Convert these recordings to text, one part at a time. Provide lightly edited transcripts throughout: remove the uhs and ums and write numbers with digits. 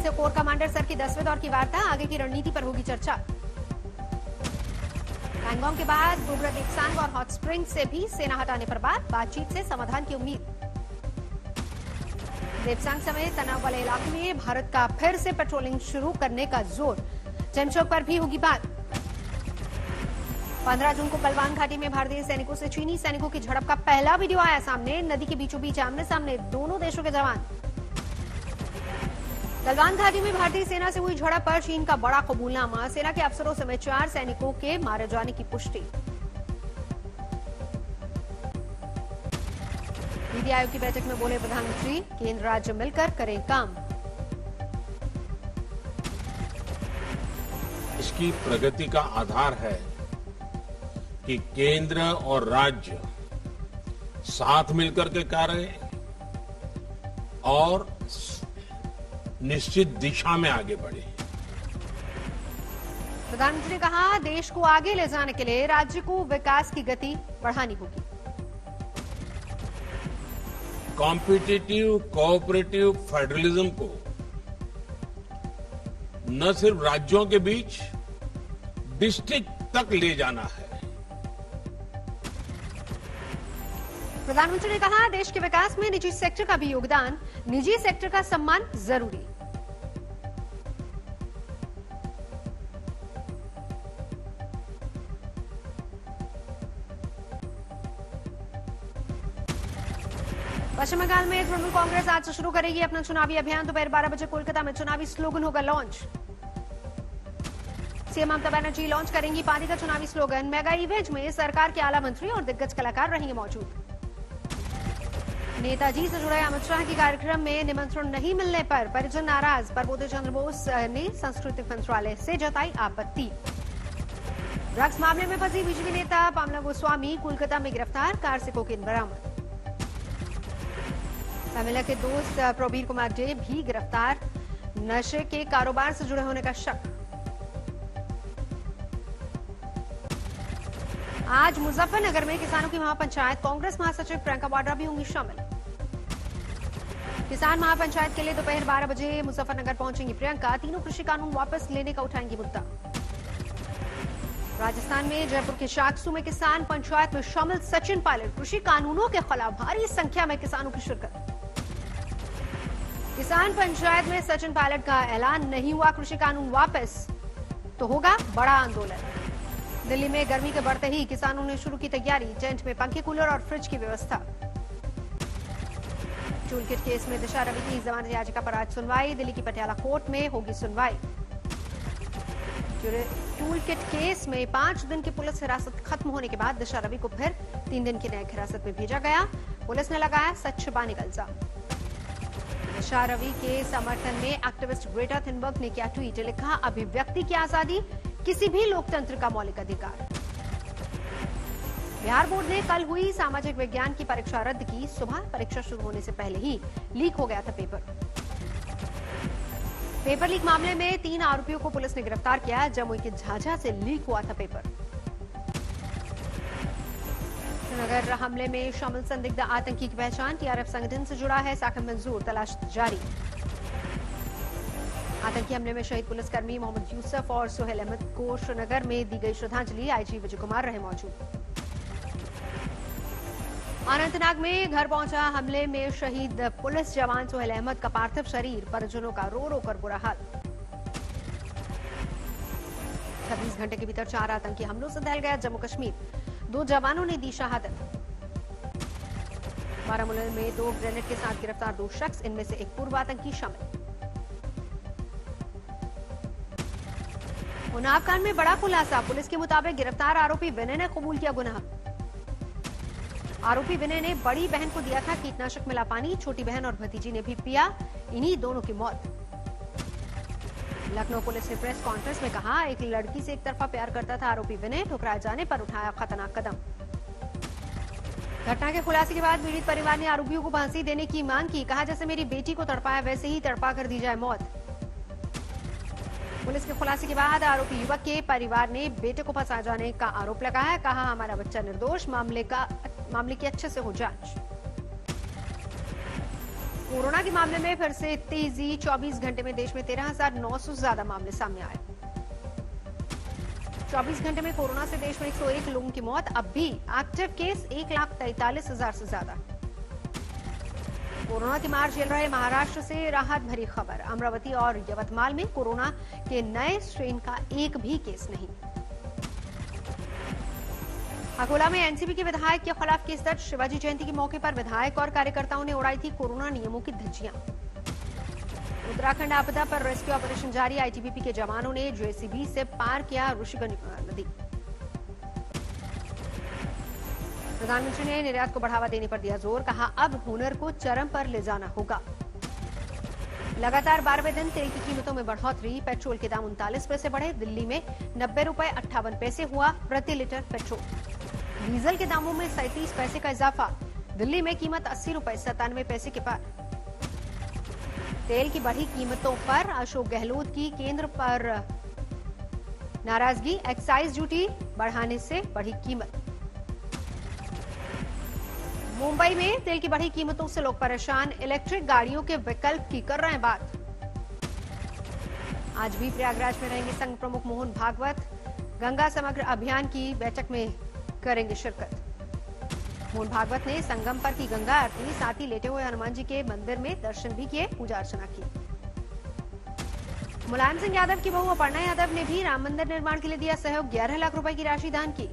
से core commander sir की 10वें दौर की वार्ता, आगे की रणनीति पर होगी चर्चा। पैंगोंग के बाद गोबरा देपसांग और हॉट स्प्रिंग से भी सेना हटाने पर बातचीत से समाधान की उम्मीद। देपसांग समेत तनाव वाले इलाके में भारत का फिर से पेट्रोलिंग शुरू करने का जोर, चमचौक पर भी होगी बात। 15 जून को गलवान घाटी में भारतीय सैनिकों से चीनी सैनिकों की झड़प का पहला वीडियो आया सामने, नदी के बीचों बीच आमने सामने दोनों देशों के जवान। गलवान घाटी में भारतीय सेना से हुई झड़प पर चीन का बड़ा कबूलनामा, सेना के अफसरों समेत 4 सैनिकों के मारे जाने की पुष्टि। नीति आयोग की बैठक में बोले प्रधानमंत्री, केंद्र राज्य मिलकर करें काम। इसकी प्रगति का आधार है कि केंद्र और राज्य साथ मिलकर के कार्य और निश्चित दिशा में आगे बढ़े। प्रधानमंत्री ने कहा, देश को आगे ले जाने के लिए राज्य को विकास की गति बढ़ानी होगी। कॉम्पिटिटिव कोऑपरेटिव फेडरलिज्म को न सिर्फ राज्यों के बीच डिस्ट्रिक्ट तक ले जाना है। प्रधानमंत्री ने कहा, देश के विकास में निजी सेक्टर का भी योगदान, निजी सेक्टर का सम्मान जरूरी। पश्चिम बंगाल में तृणमूल कांग्रेस आज से शुरू करेगी अपना चुनावी अभियान। दोपहर 12 बजे कोलकाता में चुनावी स्लोगन होगा launch. CM Mamata Banerjee launch करेंगी पार्टी का चुनावी स्लोगन। मेगा इवेंट में सरकार के आला मंत्री और दिग्गज कलाकार रहेंगे मौजूद। नेताजी से जुड़े अमित शाह के कार्यक्रम में निमंत्रण नहीं मिलने पर परिजन नाराज, प्रबोध चंद्र बोस ने सांस्कृतिक मंत्रालय से जताई आपत्ति। ड्रग्स मामले में फंसी बीजेपी नेता पामला गोस्वामी कोलकाता में गिरफ्तार, कार से कोकीन बरामद। तमिला के दोस्त प्रवीर कुमार डे भी गिरफ्तार, नशे के कारोबार से जुड़े होने का शक। आज मुजफ्फरनगर में किसानों की महापंचायत, कांग्रेस महासचिव प्रियंका वाड्रा भी होंगी शामिल। किसान महापंचायत के लिए दोपहर 12 बजे मुजफ्फरनगर पहुंचेंगी प्रियंका, तीनों कृषि कानून वापस लेने का उठाएंगी मुद्दा। राजस्थान में जयपुर के शाकसू में किसान पंचायत में शामिल सचिन पायलट, कृषि कानूनों के खिलाफ भारी संख्या में किसानों की शिरकत। किसान पंचायत में सचिन पायलट का ऐलान, नहीं हुआ कृषि कानून वापस तो होगा बड़ा आंदोलन। दिल्ली में गर्मी के बढ़ते ही किसानों ने शुरू की तैयारी, टेंट में पंखे, कूलर और फ्रिज की व्यवस्था। टूलकिट केस में दिशा रवि की जमानत याचिका पर आज सुनवाई, दिल्ली की पटियाला कोर्ट में होगी सुनवाई। टूलकिट केस में 5 दिन की पुलिस हिरासत खत्म होने के बाद दिशा रवि को फिर 3 दिन की न्यायिक हिरासत में भेजा गया, पुलिस ने लगाया सच छुपाने का इल्जाम। दिशा रवि के समर्थन में एक्टिविस्ट ग्रेटा थुनबर्ग ने किया ट्वीट, लिखा, अभिव्यक्ति की आजादी किसी भी लोकतंत्र का मौलिक अधिकार। बिहार बोर्ड ने कल हुई सामाजिक विज्ञान की परीक्षा रद्द की, सुबह परीक्षा शुरू होने से पहले ही लीक हो गया था पेपर लीक मामले में 3 आरोपियों को पुलिस ने गिरफ्तार किया, जमुई के झाझा से लीक हुआ था पेपर। श्रीनगर हमले में शामिल संदिग्ध आतंकी की पहचान, टीआरएफ संगठन से जुड़ा है, साकिब मंजूर, तलाश जारी। आतंकी हमले में शहीद पुलिसकर्मी मोहम्मद यूसुफ और सुहेल अहमद को श्रीनगर में दी गई श्रद्धांजलि, आईजी विजय कुमार रहे मौजूद। अनंतनाग में घर पहुंचा हमले में शहीद पुलिस जवान सुहेल अहमद का पार्थिव शरीर, परिजनों का रो रो कर बुरा हाल। 26 घंटे के भीतर 4 आतंकी हमलों से दहल गया जम्मू कश्मीर, 2 जवानों ने दी शहादत। बारामूला में 2 ग्रेनेड के साथ गिरफ्तार 2 शख्स, इनमें से एक पूर्व आतंकी शामिल। उन्नाव कांड में बड़ा खुलासा, पुलिस के मुताबिक गिरफ्तार आरोपी विनय ने कबूल किया गुनाह। आरोपी विनय ने बड़ी बहन को दिया था कीटनाशक मिला पानी, छोटी बहन और भतीजी ने भी पिया, इन्हीं दोनों की मौत। लखनऊ पुलिस ने प्रेस कॉन्फ्रेंस में कहा, एक लड़की से एक तरफा प्यार करता था आरोपी विनय, ठुकराए जाने पर उठाया खतरनाक कदम। घटना के खुलासे के बाद पीड़ित परिवार ने आरोपियों को फांसी देने की मांग की, कहा जैसे मेरी बेटी को तड़पाया वैसे ही तड़पा कर दी जाए मौत। पुलिस के खुलासे के बाद आरोपी युवक के परिवार ने बेटे को फंसा जाने का आरोप लगाया, कहा हमारा बच्चा निर्दोष, मामले की अच्छे से हो जांच। कोरोना के मामले में फिर से तेजी, 24 घंटे में देश में 13,900 से ज्यादा मामले सामने आए। 24 घंटे में कोरोना से देश में 101 लोगों की मौत। अब भी एक्टिव केस 1,43,000 से ज्यादा। कोरोना की मार झेल रहे महाराष्ट्र से राहत भरी खबर। अमरावती और यवतमाल में कोरोना के नए स्ट्रेन का एक भी केस नहीं। अकोला में एनसीपी के विधायक के खिलाफ केस दर्ज। शिवाजी जयंती के मौके पर विधायक और कार्यकर्ताओं ने उड़ाई थी कोरोना नियमों की धज्जियां। उत्तराखंड आपदा पर रेस्क्यू ऑपरेशन जारी। आईटीबीपी के जवानों ने जेसीबी से पार किया ऋषिगंज नदी। प्रधानमंत्री ने निर्यात को बढ़ावा देने पर दिया जोर। कहा, अब हुनर को चरम पर ले जाना होगा। लगातार 12वें दिन तेल की कीमतों में बढ़ोतरी। पेट्रोल के दाम 39 पैसे बढ़े। दिल्ली में 90 रुपए 58 पैसे हुआ प्रति लीटर पेट्रोल। डीजल के दामों में 37 पैसे का इजाफा। दिल्ली में कीमत 80 रुपए 97 पैसे के पार। तेल की बढ़ी कीमतों पर अशोक गहलोत की केंद्र पर नाराजगी। एक्साइज ड्यूटी बढ़ाने से बढ़ी कीमत। मुंबई में तेल की बढ़ी कीमतों से लोग परेशान। इलेक्ट्रिक गाड़ियों के विकल्प की कर रहे हैं बात। आज भी प्रयागराज में रहेंगे संघ प्रमुख मोहन भागवत। गंगा समग्र अभियान की बैठक में करेंगे शिरकत। मोहन भागवत ने संगम पर की गंगा आरती, साथ ही लेटे हुए हनुमान जी के मंदिर में दर्शन भी किए, पूजा अर्चना की। मुलायम सिंह यादव की बहू अपर्णा यादव ने भी राम मंदिर निर्माण के लिए दिया सहयोग। 11 लाख रुपए की राशि दान की।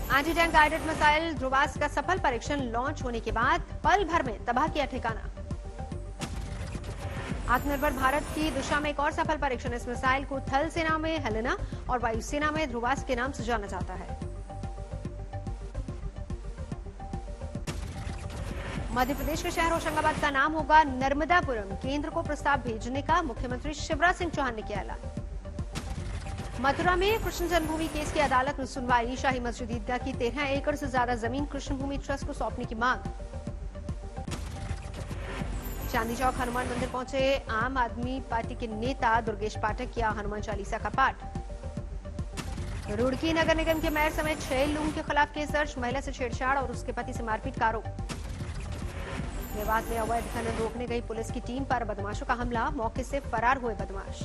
एंटी टैंक गाइडेड मिसाइल ध्रुवास का सफल परीक्षण लॉन्च होने के बाद पल भर में तबाह किया ठिकाना। आत्मनिर्भर भारत की दिशा में एक और सफल परीक्षण। इस मिसाइल को थल सेना में हेलेना और वायुसेना में ध्रुवास के नाम से जाना जाता है। मध्य प्रदेश के शहर होशंगाबाद का नाम होगा नर्मदापुरम। केंद्र को प्रस्ताव भेजने का मुख्यमंत्री शिवराज सिंह चौहान ने किया ऐलान। मथुरा में कृष्ण जन्मभूमि केस की अदालत में सुनवाई। शाही मस्जिद ईदगाह की 13 एकड़ से ज्यादा जमीन कृष्ण भूमि ट्रस्ट को सौंपने की मांग। चांदी चौक हनुमान मंदिर पहुंचे आम आदमी पार्टी के नेता दुर्गेश पाठक। किया हनुमान चालीसा का पाठ। रुड़की नगर निगम के मेयर समेत 6 लोगों के खिलाफ केस दर्ज। महिला से छेड़छाड़ और उसके पति से मारपीट का आरोप। मेवात में अवैध खनन रोकने गई पुलिस की टीम पर बदमाशों का हमला। मौके से फरार हुए बदमाश।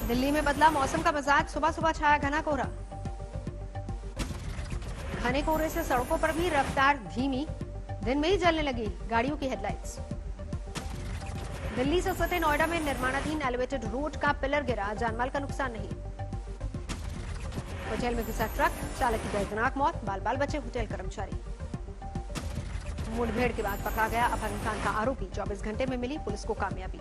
दिल्ली में बदला मौसम का मिजाज। सुबह सुबह छाया घना कोहरा। घने कोहरे से सड़कों पर भी रफ्तार धीमी। दिन में ही जलने लगी गाड़ियों की हेडलाइट्स। दिल्ली से सटे नोएडा में निर्माणाधीन एलिवेटेड रोड का पिलर गिरा। जानमाल का नुकसान नहीं। होटल में घुसा ट्रक। चालक की दर्दनाक मौत। बाल बाल बचे होटल कर्मचारी। मुठभेड़ के बाद पकड़ा गया अपहरण का आरोपी। 24 घंटे में मिली पुलिस को कामयाबी।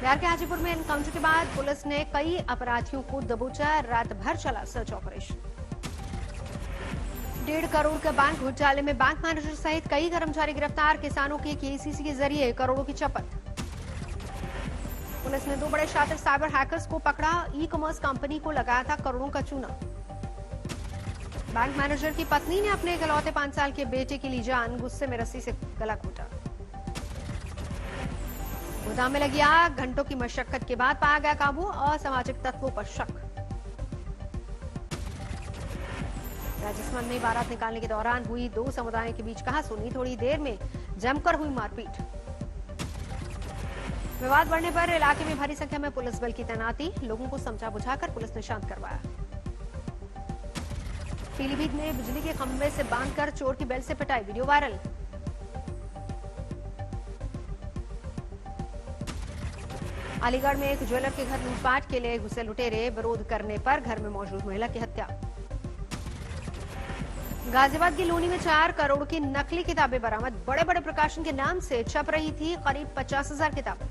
बिहार के हाजीपुर में एनकाउंटर के बाद पुलिस ने कई अपराधियों को दबोचा। रात भर चला सर्च ऑपरेशन। 1.5 करोड़ के बैंक घोटाले में बैंक मैनेजर सहित कई कर्मचारी गिरफ्तार। किसानों के केसीसी के जरिए करोड़ों की चपत। पुलिस ने 2 बड़े शातिर साइबर हैकर्स को पकड़ा। ई कॉमर्स कंपनी को लगाया था करोड़ों का चूना। बैंक मैनेजर की पत्नी ने अपने इकलौते 5 साल के बेटे की ली जान। गुस्से में रस्सी से गला घोटा। गोदाम में लगी आग। घंटों की मशक्कत के बाद पाया गया काबू। असामाजिक तत्वों पर शक। राजस्थान में बारात निकालने के दौरान हुई 2 समुदायों के बीच कहासुनी। थोड़ी देर में जमकर हुई मारपीट। विवाद बढ़ने पर इलाके में भारी संख्या में पुलिस बल की तैनाती। लोगों को समझा बुझाकर पुलिस ने शांत करवाया। पीलीभीत में बिजली के खंभे से बांधकर चोर की बेल्ट से पिटाई। Video viral. अलीगढ़ में एक ज्वेलर के घर लूटपाट के लिए घुसे लुटेरे। विरोध करने पर घर में मौजूद महिला की हत्या। गाजियाबाद की लोनी में 4 करोड़ की नकली किताबें बरामद। बड़े बड़े प्रकाशन के नाम से छप रही थी करीब 50,000 किताबें।